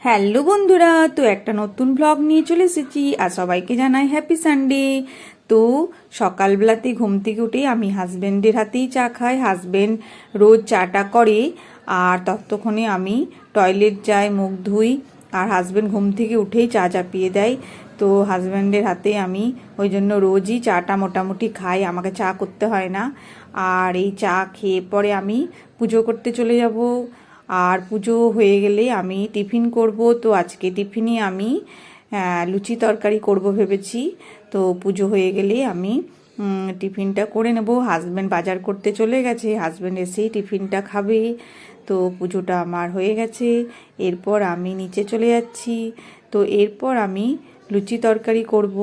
Hello বন্ধুরা, তো একটা নতুন ব্লগ নিয়ে চলে এসেছি আর সবাইকে জানাই হ্যাপি সানডে। তো সকালবেলাতে ঘুম থেকে উঠে আমি হাজব্যান্ডের হাতেই চা খাই। হাজব্যান্ড রোজ চাটা করে আর ততক্ষণে আমি টয়লেট যাই, মুখ ধুই আর হাজব্যান্ড ঘুম থেকে উঠেই চা চাপিয়ে দেয়। তো হাজব্যান্ডের হাতে আমি ওই জন্য রোজই চাটা মোটামুটি খাই, আমাকে চা করতে হয় না। আর এই চা খেয়ে পরে আমি পুজো করতে চলে যাব। আর পুজো হয়ে গেলে আমি টিফিন করব। তো আজকে টিফিনে আমি লুচি তরকারি করব ভেবেছি। তো পুজো হয়ে গেলে আমি টিফিনটা করে নেব। হাজব্যান্ড বাজার করতে চলে গেছে, হাজব্যান্ড এসেই টিফিনটা খাবে। তো পুজোটা আমার হয়ে গেছে, এরপর আমি নিচে চলে যাচ্ছি। তো এরপর আমি লুচি তরকারি করব।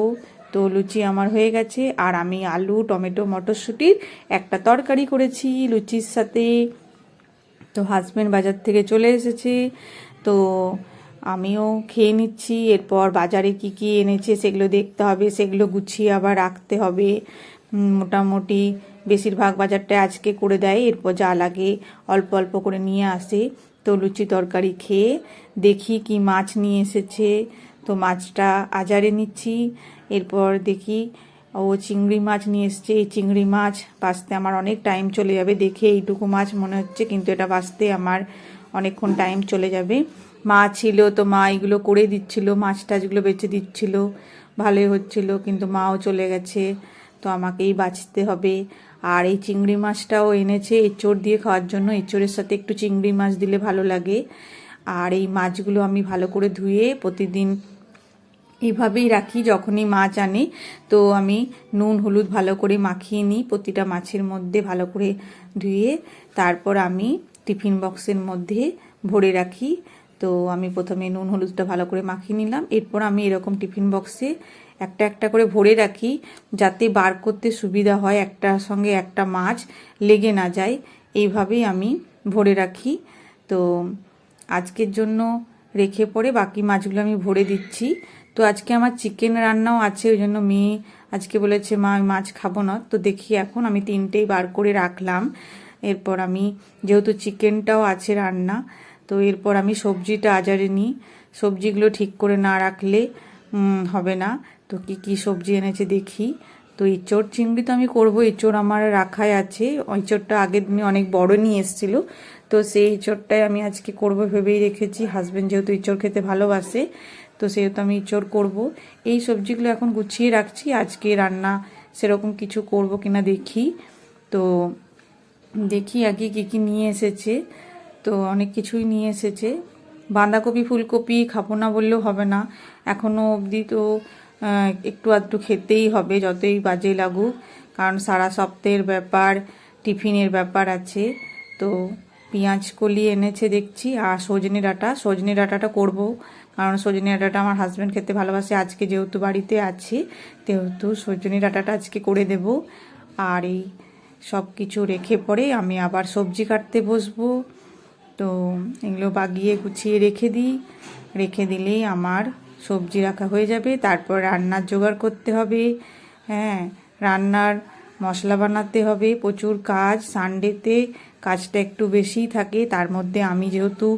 তো লুচি আমার হয়ে গেছে আর আমি আলু টমেটো মটরশুঁটির একটা তরকারি করেছি লুচির সাথে। তো হাজব্যান্ড বাজার থেকে চলে এসেছে, তো আমিও খেয়ে নিচ্ছি। এরপর বাজারে কি কি এনেছে সেগুলো দেখতে হবে, সেগুলো গুছিয়ে আবার রাখতে হবে। মোটামুটি বেশিরভাগ বাজারটা আজকে করে দেয়, এরপর যা লাগে অল্প অল্প করে নিয়ে আসে। তো লুচি তরকারি খেয়ে দেখি কি মাছ নিয়ে এসেছে। তো মাছটা আজারে নিচ্ছি। এরপর দেখি ও চিংড়ি মাছ নিয়ে এসছে। এই চিংড়ি মাছ ভাজতে আমার অনেক টাইম চলে যাবে, দেখে এইটুকু মাছ মনে হচ্ছে, কিন্তু এটা ভাজতে আমার অনেকক্ষণ টাইম চলে যাবে। মা ছিল, তো মা এগুলো করে দিচ্ছিল, মাছ টাছগুলো বেছে দিচ্ছিল, ভালোই হচ্ছিল, কিন্তু মাও চলে গেছে, তো আমাকেই বাছতে হবে। আর এই চিংড়ি মাছটাও এনেছে এঁচোড় দিয়ে খাওয়ার জন্য, এঁচোড়ের সাথে একটু চিংড়ি মাছ দিলে ভালো লাগে। আর এই মাছগুলো আমি ভালো করে ধুয়ে প্রতিদিন এইভাবেই রাখি। যখনই মাছ আনে তো আমি নুন হলুদ ভালো করে মাখিয়ে নিই প্রতিটা মাছের মধ্যে, ভালো করে ধুয়ে তারপর আমি টিফিন বক্সের মধ্যে ভরে রাখি। তো আমি প্রথমে নুন হলুদটা ভালো করে মাখিয়ে নিলাম, এরপর আমি এরকম টিফিন বক্সে একটা একটা করে ভরে রাখি, যাতে বার করতে সুবিধা হয়, একটার সঙ্গে একটা মাছ লেগে না যায়। এইভাবেই আমি ভরে রাখি। তো আজকের জন্য রেখে পরে বাকি মাছগুলো আমি ভরে দিচ্ছি। তো আজকে আমার চিকেন রান্নাও আছে, ওই জন্য মেয়ে আজকে বলেছে মা আমি মাছ খাবো না। তো দেখি এখন আমি তিনটেই বার করে রাখলাম। এরপর আমি যেহেতু চিকেনটাও আছে রান্না, তো এরপর আমি সবজিটা আজারে নিই। সবজিগুলো ঠিক করে না রাখলে হবে না। তো কি কি সবজি এনেছে দেখি। তো এঁচোড় চিংড়ি তো আমি করবো, এঁচোড় আমার রাখাই আছে। এঁচোড়টা আগের দিনে অনেক বড় নিয়ে এসেছিলো, তো সেই এঁচোড়টাই আমি আজকে করবো ভেবেই রেখেছি। হাজব্যান্ড যেহেতু এঁচোড় খেতে ভালোবাসে, তো সেহেতু আমি এঁচোড় করবো। এই সবজিগুলো এখন গুছিয়ে রাখছি, আজকে রান্না সেরকম কিছু করব কিনা দেখি। তো দেখি আগে কী কী নিয়ে এসেছে। তো অনেক কিছুই নিয়ে এসেছে। বাঁধাকপি ফুলকপি খাবো না বললেও হবে না, এখনও অবধি তো একটু আধটু খেতেই হবে যতই বাজে লাগুক, কারণ সারা সপ্তাহের ব্যাপার, টিফিনের ব্যাপার আছে। তো পেঁয়াজ কলি এনেছে দেখছি, আর সজনে ডাঁটাটা করবো, কারণ সজনে ডাঁটাটা আমার হাজব্যান্ড খেতে ভালোবাসে। আজকে যেহেতু বাড়িতে আছি যেহেতু সজনে ডাঁটাটা আজকে করে দেব। আর এই সব কিছু রেখে পরে আমি আবার সবজি কাটতে বসবো। তো এগুলো বাগিয়ে গুছিয়ে রেখে দিই, রেখে দিলেই আমার সবজি রাখা হয়ে যাবে। তারপর রান্নার জোগাড় করতে হবে। হ্যাঁ, রান্নার মশলা বানাতে হবে, প্রচুর কাজ। সানডেতে কাজটা একটু বেশিই থাকে, তার মধ্যে আমি যেহেতু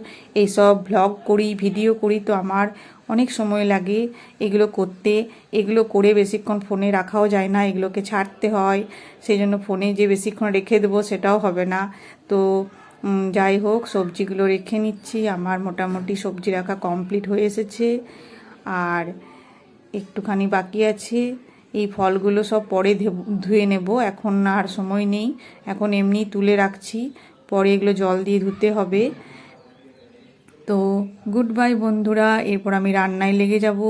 এইসব ভ্লগ করি, ভিডিও করি, তো আমার অনেক সময় লাগে এগুলো করতে। এগুলো করে বেশিক্ষণ ফোনে রাখাও যায় না, এগুলোকে ছাড়তে হয়, সেই জন্য ফোনে যে বেশিক্ষণ রেখে দেবো সেটাও হবে না। তো যাই হোক, সবজিগুলো রেখে নিচ্ছি। আমার মোটামুটি সবজি রাখা কমপ্লিট হয়ে এসেছে, আর একটুখানি বাকি আছে। এই ফলগুলো সব পরে ধুয়ে নেব, এখন আর সময় নেই, এখন এমনি তুলে রাখছি, পরে এগুলো জল দিয়ে ধুতে হবে। তো গুড বাই বন্ধুরা, এরপর আমি রান্নায় লেগে যাব।